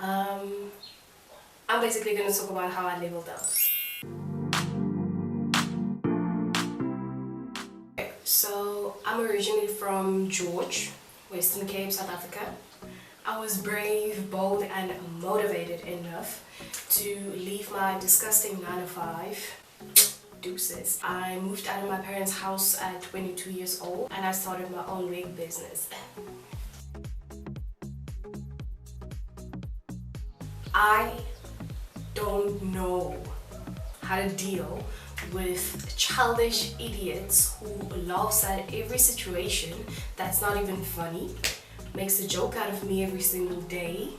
Um, I'm basically going to talk about how I leveled up. Okay, so I'm originally from George, Western Cape, South Africa. I was brave, bold and motivated enough to leave my disgusting 9 to 5. Deuces. I moved out of my parents' house at 22 years old and I started my own wig business. I don't know how to deal with childish idiots who laughs at every situation that's not even funny, makes a joke out of me every single day,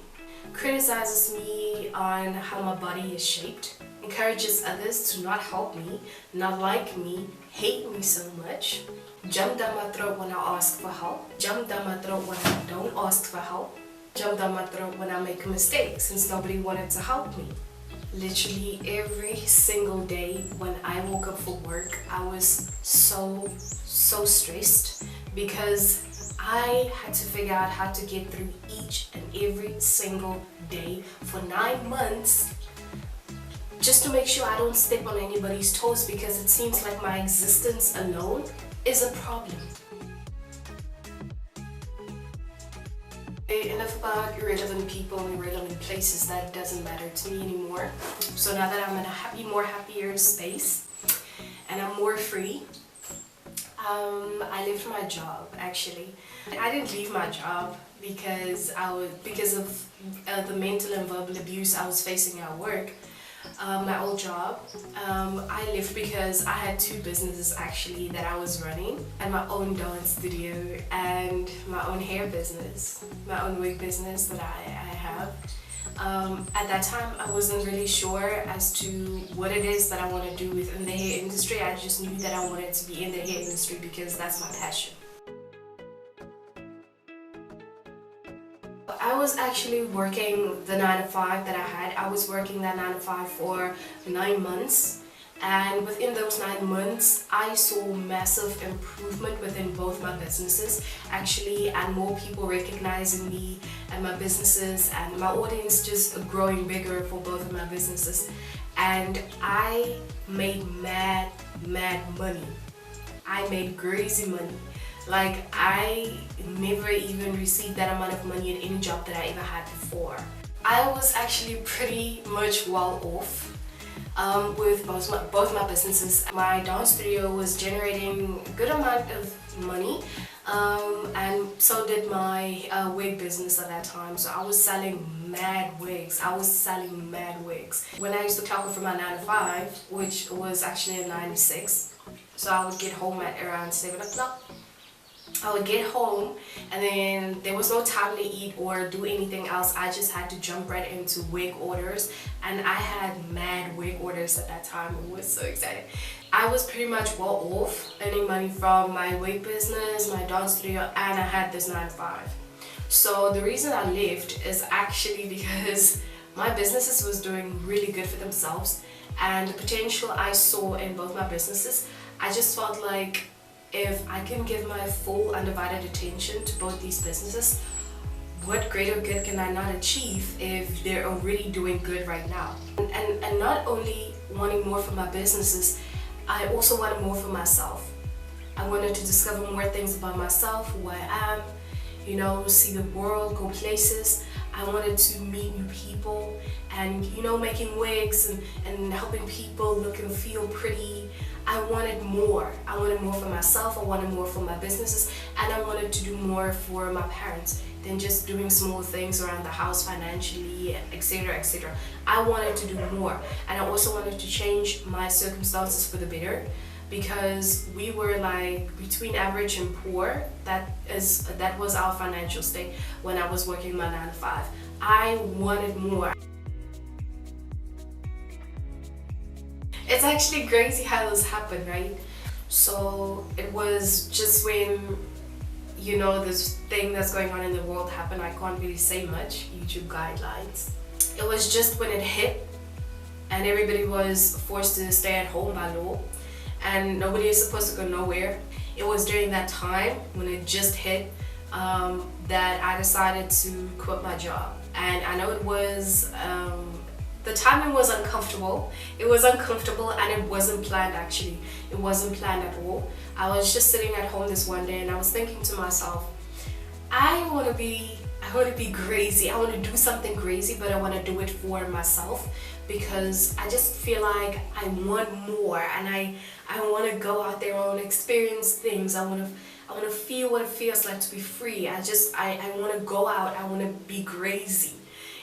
criticizes me on how my body is shaped, encourages others to not help me, not like me, hate me so much, jump down my throat when I ask for help, jump down my throat when I don't ask for help, jump down my throat when I make a mistake since nobody wanted to help me. Literally every single day when I woke up for work, I was so stressed because I had to figure out how to get through each and every single day for 9 months just to make sure I don't step on anybody's toes, because it seems like my existence alone is a problem. Enough about irrelevant people and irrelevant places. That doesn't matter to me anymore. So now that I'm in a happier space and I'm more free, I left my job actually. I didn't leave my job because of the mental and verbal abuse I was facing at work. My old job, I left because I had 2 businesses actually that I was running, and my own dance studio and my own hair business, my own wig business that I have. At that time I wasn't really sure as to what it is that I want to do within the hair industry. I just knew that I wanted to be in the hair industry because that's my passion. I was actually working the 9 to 5 that I had. I was working that 9 to 5 for 9 months, and within those 9 months I saw massive improvement within both my businesses actually, and more people recognizing me and my businesses, and my audience just growing bigger for both of my businesses. And I made mad money. I made crazy money. Like, I never even received that amount of money in any job that I ever had before. I was actually pretty much well off with both my businesses. My dance studio was generating a good amount of money, and so did my wig business at that time. So I was selling mad wigs. When I used to clock off from my 9 to 5, which was actually a 9 to 6, so I would get home at around 7 o'clock. I would get home and then there was no time to eat or do anything else. I just had to jump right into wig orders, and I had mad wig orders at that time. It was so exciting. I was pretty much well off, earning money from my wig business, my dance studio, and I had this 9 to 5. So the reason I left is actually because my businesses was doing really good for themselves, and the potential I saw in both my businesses, I just felt like if I can give my full undivided attention to both these businesses, what greater good can I not achieve if they're already doing good right now? And not only wanting more for my businesses, I also wanted more for myself. I wanted to discover more things about myself, who I am, you know, see the world, go places. I wanted to meet new people, and you know, making wigs and helping people look and feel pretty. I wanted more. I wanted more for myself, I wanted more for my businesses, and I wanted to do more for my parents than just doing small things around the house financially, etc, etc. I wanted to do more, and I also wanted to change my circumstances for the better, because we were like between average and poor. That was our financial state when I was working my 9 to 5. I wanted more. It's actually crazy how this happened, right? So it was just when, you know, this thing that's going on in the world happened. I can't really say much, YouTube guidelines. It was just when it hit and everybody was forced to stay at home by law and nobody is supposed to go nowhere. It was during that time when it just hit that I decided to quit my job. and I know it was the timing was uncomfortable. It was uncomfortable, and it wasn't planned. Actually, it wasn't planned at all. I was just sitting at home this one day, and I was thinking to myself, I want to be crazy. I want to do something crazy, but I want to do it for myself, because I just feel like I want more, and I want to go out there. I want to experience things. I want to feel what it feels like to be free. I want to go out. I want to be crazy,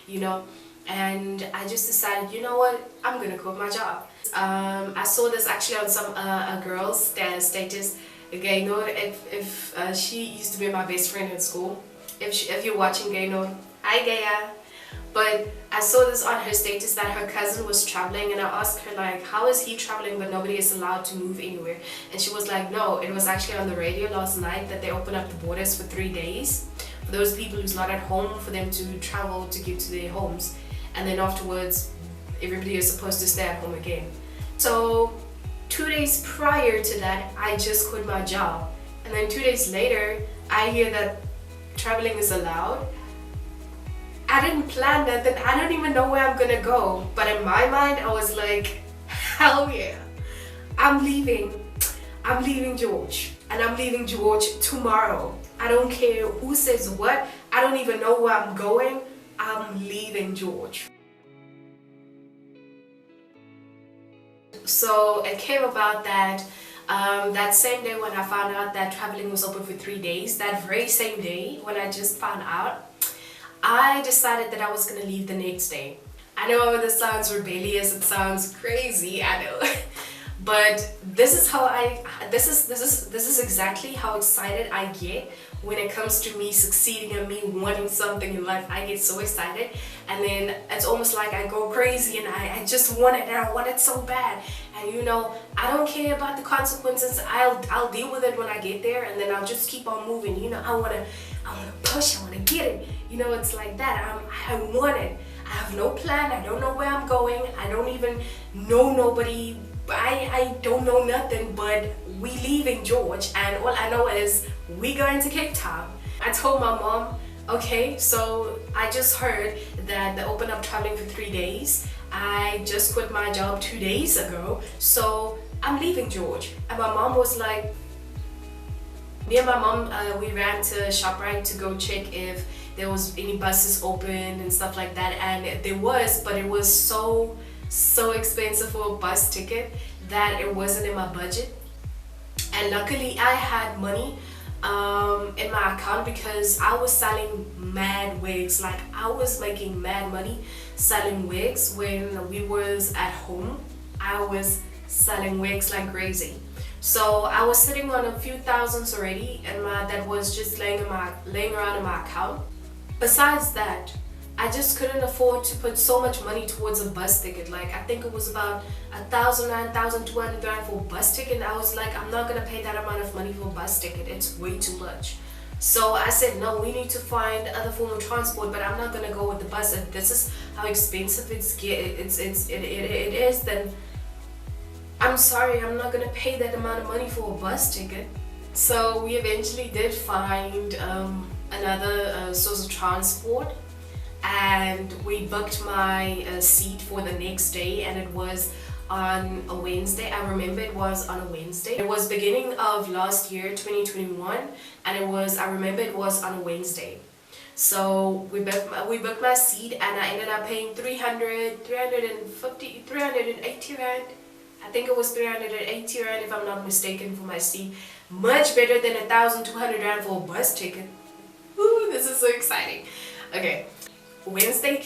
you know. And I just decided, you know what, I'm gonna quit my job. I saw this actually on some a girl's status. Okay, you know, if she used to be my best friend in school. If you're watching, Gay, no, hi Gaya. But I saw this on her status that her cousin was traveling, and I asked her like, how is he traveling but nobody is allowed to move anywhere? And she was like, no, it was actually on the radio last night that they opened up the borders for 3 days for those people who's not at home, for them to travel to get to their homes. And then afterwards, everybody is supposed to stay at home again. So 2 days prior to that, I just quit my job. And then 2 days later, I hear that traveling is allowed. I didn't plan that, then I don't even know where I'm gonna go. But in my mind, I was like, hell yeah, I'm leaving George. And I'm leaving George tomorrow. I don't care who says what. I don't even know where I'm going. I'm leaving George. So it came about that that same day when I found out that traveling was open for 3 days, that very same day when I just found out, I decided that I was going to leave the next day. I know this sounds rebellious, it sounds crazy, I know. But this is exactly how excited I get when it comes to me succeeding and me wanting something in life. I get so excited, and then it's almost like I go crazy, and I just want it, and I want it so bad. And you know, I don't care about the consequences. I'll deal with it when I get there, and then I'll just keep on moving. You know, I wanna push, I wanna get it. You know, it's like that. I want it. I have no plan. I don't know where I'm going. I don't even know nobody. I don't know nothing, but we leaving George, and all I know is we going to Cape Town. I told my mom, okay, so I just heard that they open up traveling for 3 days. I just quit my job 2 days ago, so I'm leaving George. And my mom was like, me and my mom, we ran to ShopRite to go check if there was any buses open and stuff like that, and there was, but it was so expensive for a bus ticket that it wasn't in my budget. And luckily I had money in my account, because I was selling mad wigs. Like, I was making mad money selling wigs when we was at home. I was selling wigs like crazy. So I was sitting on a few thousands already, and that was just laying around in my account. Besides that, I just couldn't afford to put so much money towards a bus ticket. Like, I think it was about 1,000 rand, 1,200 rand for a bus ticket. And I was like, I'm not gonna pay that amount of money for a bus ticket. It's way too much. So I said, no, we need to find other form of transport, but I'm not gonna go with the bus. If this is how expensive it is, then I'm sorry, I'm not gonna pay that amount of money for a bus ticket. So we eventually did find another source of transport, and we booked my seat for the next day, and it was on a Wednesday. I remember it was on a Wednesday. It was beginning of last year, 2021, and I remember it was on a Wednesday. So we booked my seat, and I ended up paying 380 rand. I think it was 380 rand if I'm not mistaken for my seat. Much better than 1,200 rand for a bus ticket. Ooh, this is so exciting. Okay, Wednesday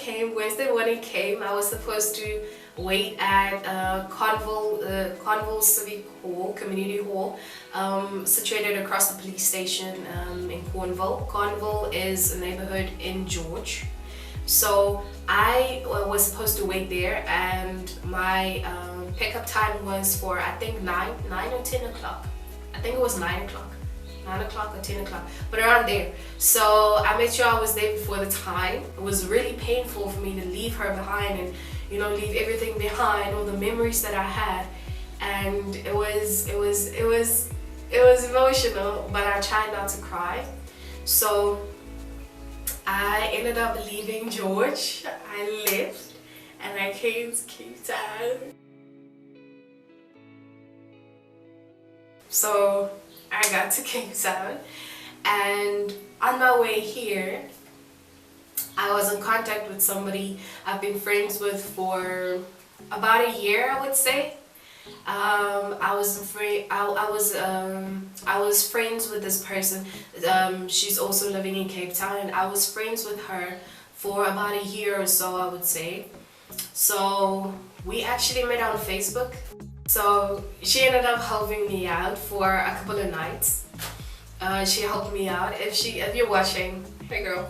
morning came. I was supposed to wait at Conville Civic Hall, Community Hall, situated across the police station in Cornwall. Cornwall is a neighborhood in George. So I was supposed to wait there, and my pickup time was for, I think, 9 or 10 o'clock. I think it was 9 o'clock. 9 o'clock or 10 o'clock, but around there. So I made sure I was there before the time. It was really painful for me to leave her behind and, you know, leave everything behind, all the memories that I had, and it was emotional, but I tried not to cry. So I ended up leaving George. I left and I came to Cape Town. So I got to Cape Town, and on my way here I was in contact with somebody I've been friends with for about a year, I would say. I was friends with this person. She's also living in Cape Town, and I was friends with her for about a year or so, I would say. So we actually met on Facebook. So she ended up helping me out for a couple of nights. She helped me out. If you're watching, hey girl,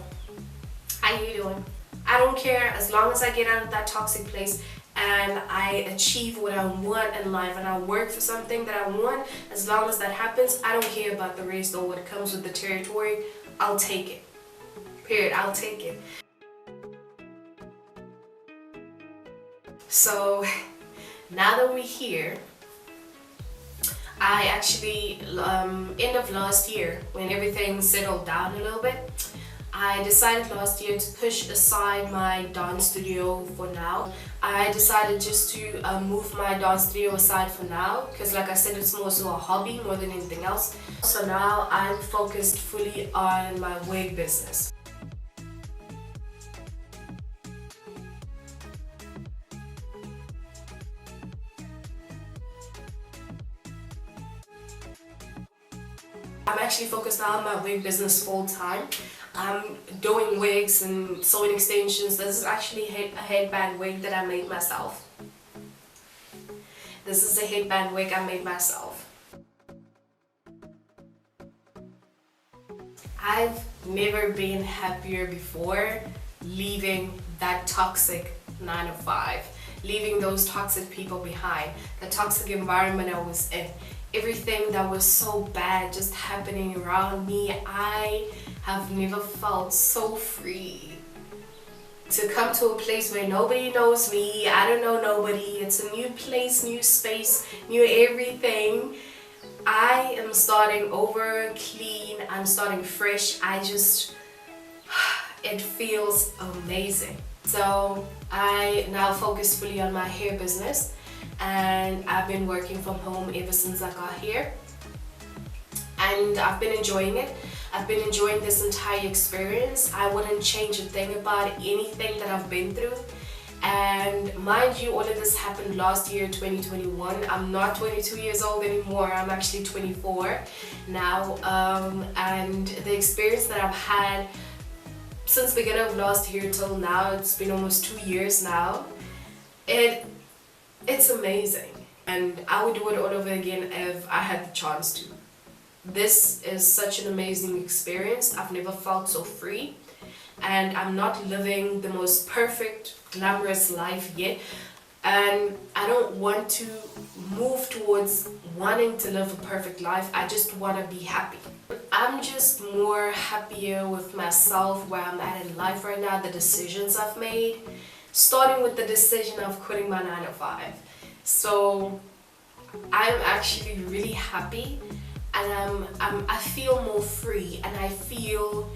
how you doing? I don't care, as long as I get out of that toxic place and I achieve what I want in life and I work for something that I want. As long as that happens, I don't care about the rest or what comes with the territory. I'll take it. Period. I'll take it. So now that we're here, I actually, end of last year, when everything settled down a little bit, I decided last year to push aside my dance studio for now. I decided just to move my dance studio aside for now, because like I said, it's more so a hobby more than anything else. So now I'm focused fully on my wig business. I'm actually focused now on my wig business full time. I'm doing wigs and sewing extensions. This is actually a headband wig that I made myself. This is a headband wig I made myself. I've never been happier before leaving that toxic 9 to 5. Leaving those toxic people behind. The toxic environment I was in. Everything that was so bad just happening around me. I have never felt so free to come to a place where nobody knows me. I don't know nobody. It's a new place, new space, new everything. I am starting over clean. I'm starting fresh. It feels amazing. So I now focus fully on my hair business, and I've been working from home ever since I got here, and I've been enjoying it. I've been enjoying this entire experience. I wouldn't change a thing about anything that I've been through. And mind you, all of this happened last year, 2021. I'm not 22 years old anymore. I'm actually 24 now. And the experience that I've had since the beginning of last year till now, it's been almost 2 years now. It's amazing, and I would do it all over again if I had the chance to. This is such an amazing experience. I've never felt so free, and I'm not living the most perfect, glamorous life yet, and I don't want to move towards wanting to live a perfect life. I just want to be happy. I'm just more happier with myself, where I'm at in life right now, the decisions I've made, starting with the decision of quitting my 9 to 5. So I'm actually really happy, and I feel more free, and I feel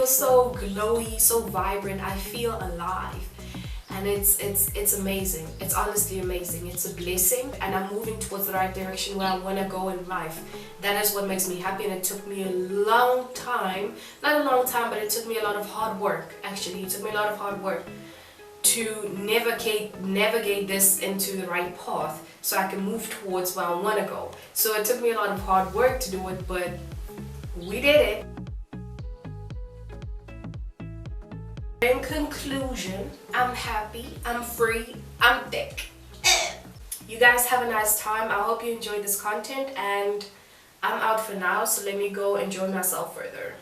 so glowy, so vibrant. I feel alive, and it's amazing. It's honestly amazing. It's a blessing, and I'm moving towards the right direction where I want to go in life. That is what makes me happy, and it took me a long time, not a long time, but it took me a lot of hard work. Actually, it took me a lot of hard work to navigate this into the right path, so I can move towards where I want to go. So it took me a lot of hard work to do it, but we did it. In conclusion, I'm happy, I'm free, I'm thick. You guys have a nice time. I hope you enjoyed this content, and I'm out for now, so let me go enjoy myself further.